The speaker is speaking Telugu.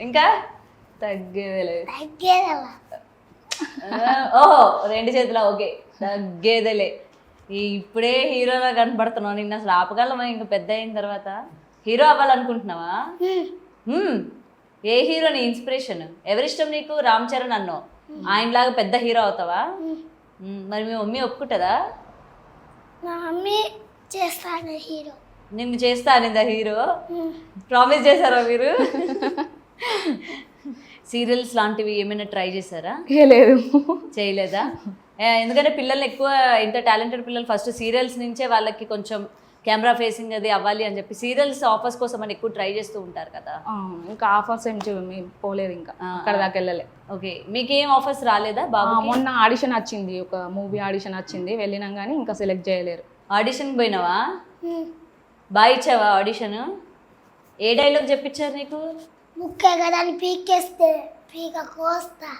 ఇంకా తగ్గేదేలే. తగ్గేదలా. ఓహో 2 చేతుల ఓకే తగ్గేదేలే. ఇప్పుడే హీరోలా కనపడుతున్నావు, నిన్న అసలు ఆపగలమా ఇంకా పెద్ద అయిన తర్వాత? హీరో అవ్వాలనుకుంటున్నావా? ఏ హీరో నీ ఇన్స్పిరేషన్? ఎవరిష్టం నీకు? రామ్ చరణ్ అన్నో, ఆయనలాగా పెద్ద హీరో అవుతావా? మరి మీ మమ్మీ ఒప్పుకుంటుందా? మా మమ్మీ చేస్తాను హీరో. నిన్ను చేస్తా అనిందా హీరో? ప్రామిస్ చేశారా మీరు? సీరియల్స్ లాంటివి ఏమైనా ట్రై చేశారా? లేదు, చేయలేదా? ఎందుకంటే పిల్లల్ని ఎక్కువ ఇంత టాలెంటెడ్ పిల్లలు ఫస్ట్ సీరియల్స్ నుంచే వాళ్ళకి కొంచెం కెమెరా ఫేసింగ్ అది అవ్వాలి అని చెప్పి సీరియల్స్ ఆఫర్స్ కోసం అని ఎక్కువ ట్రై చేస్తూ ఉంటారు కదా. ఇంకా ఆఫర్స్ ఏం మేము పోలేదు, ఇంకా అక్కడ దాకా వెళ్ళలే. ఓకే, మీకేం ఆఫర్స్ రాలేదా బాబు? మొన్న ఆడిషన్ వచ్చింది, ఒక మూవీ ఆడిషన్ వచ్చింది, వెళ్ళినాం కానీ ఇంకా సెలెక్ట్ చేయలేరు. ఆడిషన్కి పోయినావా? బాగా ఇచ్చావా ఆడిషన్? ఏ డైలాగ్ చెప్పించారు నీకు? ముక్క కదా అని పీకేస్తే పీక కోస్తా.